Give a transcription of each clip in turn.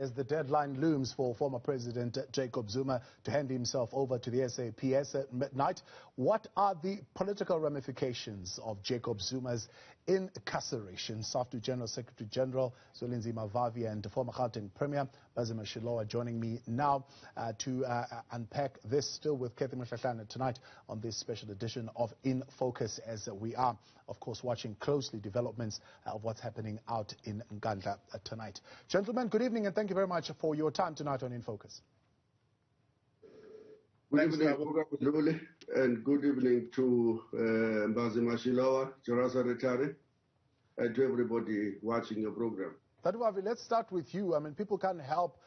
As the deadline looms for former President Jacob Zuma to hand himself over to the SAPS at midnight, what are the political ramifications of Jacob Zuma's incarceration? SAFTU General Secretary General Zwelinzima Mavavi and former Gauteng Premier Bazima Shilowa joining me now to unpack this, still with Kathy Mhlahlana tonight on this special edition of In Focus, as we are, of course, watching closely developments of what's happening out in Nkandla tonight. Gentlemen, good evening and thank you very much for your time tonight on In Focus. Good evening, and good evening to Bazima Shilowa, Jarasa Retare, and to everybody watching your program. Tadwavi, let's start with you. I mean, people can't help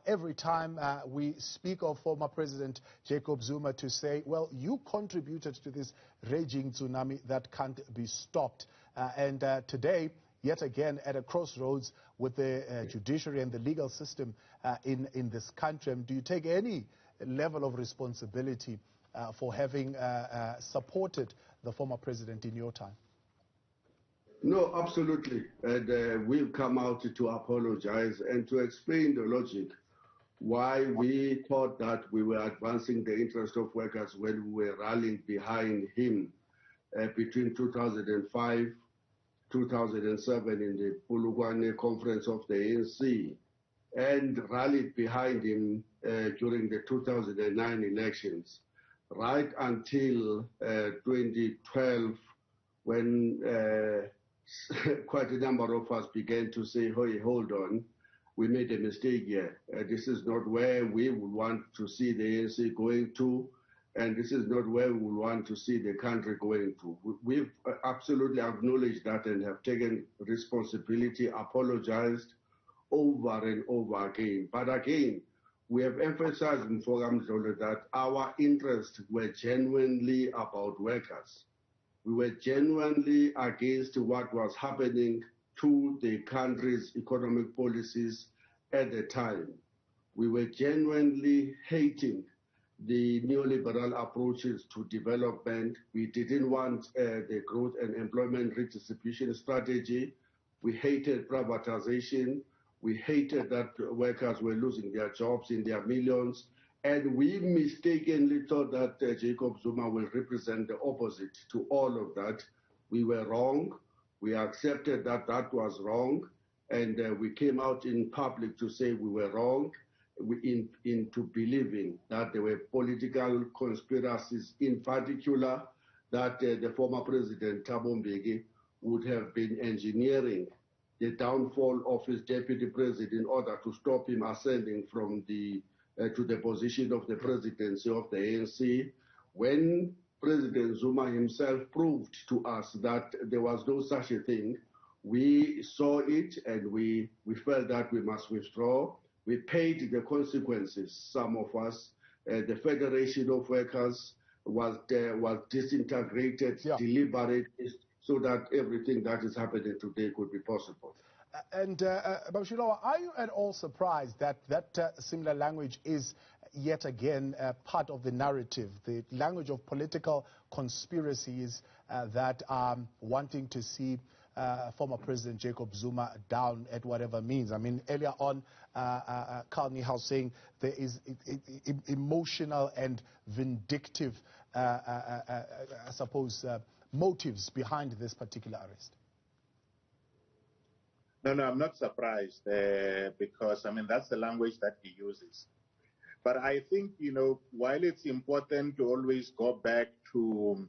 every time we speak of former President Jacob Zuma to say, well, you contributed to this raging tsunami that can't be stopped. And today, yet again, at a crossroads with the judiciary and the legal system in this country, do you take any level of responsibility for having supported the former president in your time? No, absolutely. And we've come out to apologize and to explain the logic why we thought that we were advancing the interest of workers when we were rallying behind him between 2005, 2007 in the Polokwane conference of the ANC, and rallied behind him during the 2009 elections, right until 2012, when quite a number of us began to say, hey, hold on, we made a mistake here. This is not where we would want to see the ANC going to, and this is not where we would want to see the country going to. We've absolutely acknowledged that and have taken responsibility, apologized over and over again. But again, we have emphasized in Forum that our interests were genuinely about workers. We were genuinely against what was happening to the country's economic policies at the time. We were genuinely hating the neoliberal approaches to development. We didn't want the growth and employment redistribution strategy. We hated privatization. We hated that workers were losing their jobs in their millions. And we mistakenly thought that Jacob Zuma will represent the opposite to all of that. We were wrong. We accepted that that was wrong. And we came out in public to say we were wrong, into believing that there were political conspiracies, in particular that the former president, Thabo Mbeki, would have been engineering the downfall of his deputy president in order to stop him ascending from the to the position of the presidency of the ANC, when President Zuma himself proved to us that there was no such a thing. We saw it and we felt that we must withdraw. We paid the consequences, some of us. The Federation of Workers was disintegrated deliberately so that everything that is happening today could be possible. And Babshilowa, are you at all surprised that similar language is yet again part of the narrative, the language of political conspiracies that are wanting to see former President Jacob Zuma down at whatever means? I mean, earlier on, Carl Niehaus saying there is emotional and vindictive, I suppose, motives behind this particular arrest. No, I'm not surprised because, I mean, that's the language that he uses. But I think, while it's important to always go back to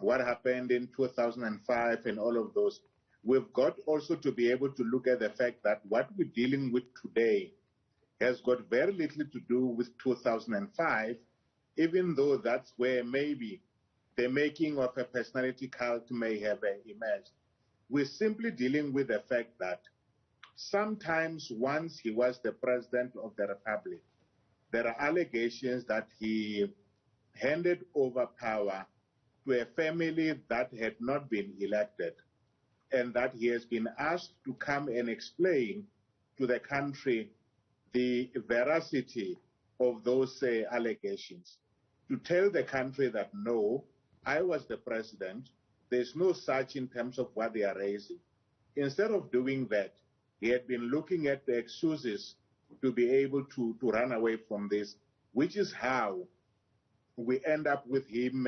what happened in 2005 and all of those, we've got also to be able to look at the fact that what we're dealing with today has got very little to do with 2005, even though that's where maybe the making of a personality cult may have emerged. We're simply dealing with the fact that sometimes once he was the president of the republic, there are allegations that he handed over power to a family that had not been elected, and that he has been asked to come and explain to the country the veracity of those allegations, to tell the country that, no, I was the president, there's no such in terms of what they are raising. Instead of doing that, he had been looking at the excuses to be able to run away from this, which is how we end up with him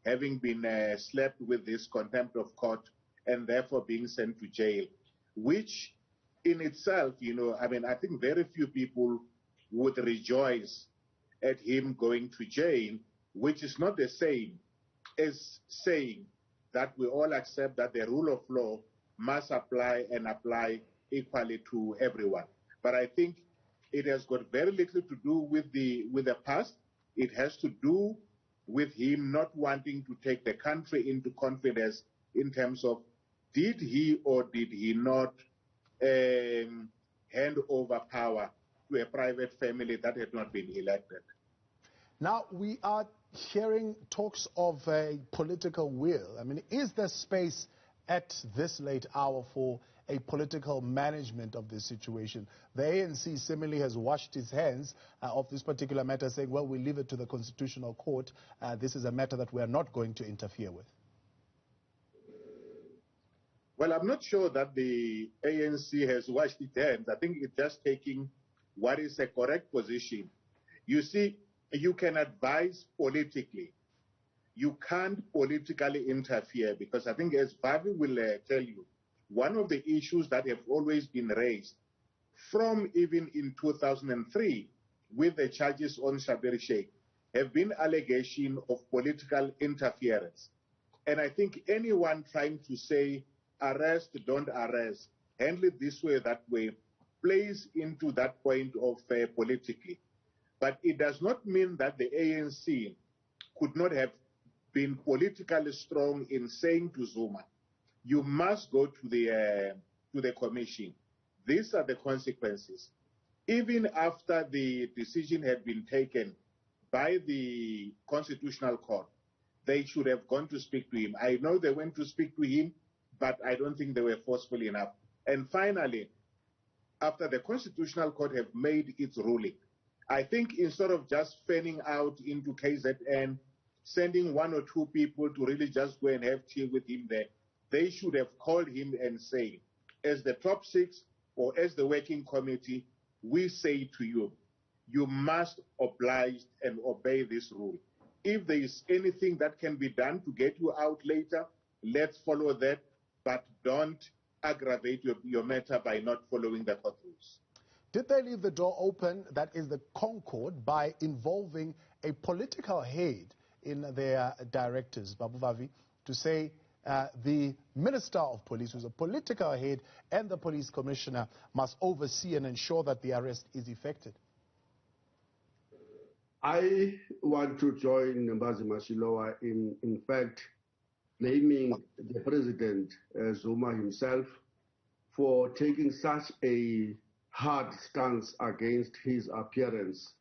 having been slapped with this contempt of court and therefore being sent to jail, which in itself, I mean, I think very few people would rejoice at him going to jail, which is not the same as saying that we all accept that the rule of law must apply and apply equally to everyone. But I think it has got very little to do with the past. It has to do with him not wanting to take the country into confidence in terms of did he or did he not hand over power to a private family that had not been elected. Now, we are hearing talks of a political will. I mean, is there space at this late hour for a political management of this situation? The ANC similarly has washed its hands of this particular matter, saying, well, we leave it to the Constitutional Court. This is a matter that we are not going to interfere with. Well, I'm not sure that the ANC has washed its hands. I think it's just taking what is a correct position. You see, you can advise politically. You can't politically interfere because I think, as Vavi will tell you, one of the issues that have always been raised from even in 2003 with the charges on Shabir Sheikh have been allegations of political interference. And I think anyone trying to say, arrest, don't arrest, handle it this way, that way, plays into that point of politically. But it does not mean that the ANC could not have been politically strong in saying to Zuma, you must go to the commission. These are the consequences. Even after the decision had been taken by the Constitutional Court, they should have gone to speak to him. I know they went to speak to him, but I don't think they were forceful enough. And finally, after the Constitutional Court have made its ruling, I think instead of just fanning out into KZN, sending one or two people to really just go and have tea with him there, they should have called him and say, as the top six or as the working committee, we say to you, you must oblige and obey this rule. If there is anything that can be done to get you out later, let's follow that, but don't aggravate your matter by not following the court rules. Did they leave the door open, that is the Concord, by involving a political head in their directors, Babu Vavi, to say the Minister of Police, who's a political head, and the police commissioner must oversee and ensure that the arrest is effected? I want to join Mbazi Mashilowa in fact, blaming the President, Zuma himself, for taking such a hard stance against his appearance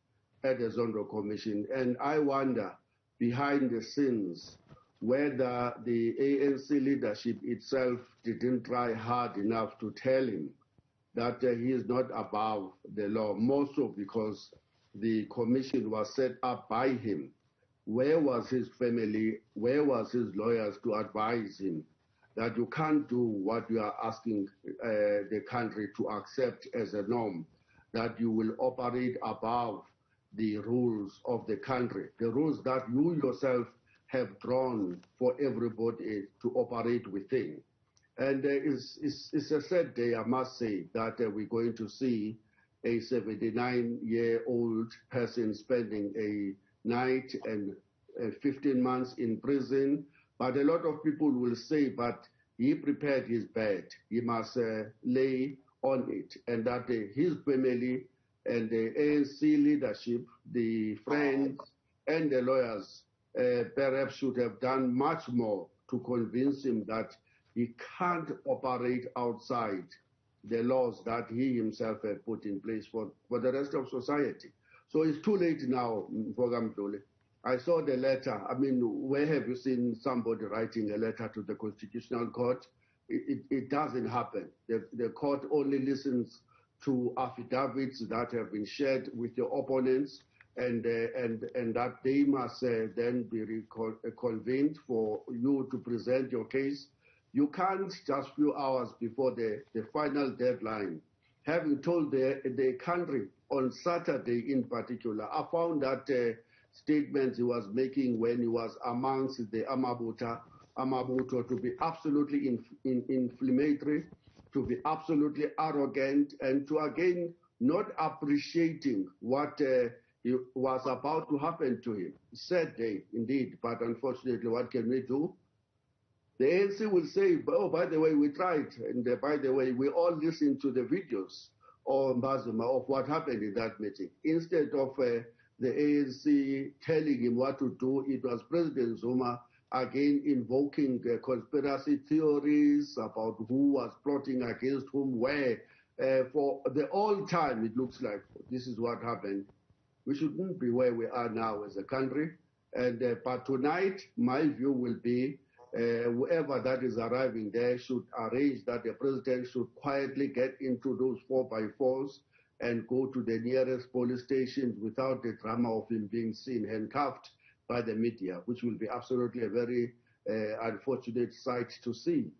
at the Zondo Commission. And I wonder, behind the scenes, whether the ANC leadership itself didn't try hard enough to tell him that he is not above the law, more so because the commission was set up by him. Where was his family? Where was his lawyers to advise him that you can't do what you are asking the country to accept as a norm, that you will operate above the rules of the country, the rules that you yourself have drawn for everybody to operate within? And it's a sad day, I must say, that we're going to see a 79-year-old person spending a night and 15 months in prison. But a lot of people will say, but he prepared his bed, he must lay on it, and that his family and the ANC leadership, the friends and the lawyers perhaps should have done much more to convince him that he can't operate outside the laws that he himself had put in place for the rest of society. So it's too late now, Mfogamdole. I saw the letter. I mean, where have you seen somebody writing a letter to the Constitutional Court? It doesn't happen. The court only listens to affidavits that have been shared with your opponents, and that they must then be convened for you to present your case. You can't just few hours before the final deadline having told the country on Saturday in particular, I found that statements he was making when he was amongst the Amabuto to be absolutely inflammatory, to be absolutely arrogant, and to again not appreciating what was about to happen to him. Sad day indeed, but unfortunately, what can we do? The ANC will say, oh, by the way, we tried, and by the way, we all listened to the videos of Mbazuma of what happened in that meeting. Instead of the ANC telling him what to do, it was President Zuma again invoking conspiracy theories about who was plotting against whom, where. For the whole time, it looks like this is what happened. We shouldn't be where we are now as a country. And but tonight, my view will be whoever that is arriving there should arrange that the president should quietly get into those 4x4s and go to the nearest police station without the drama of him being seen handcuffed by the media, which will be absolutely a very unfortunate sight to see.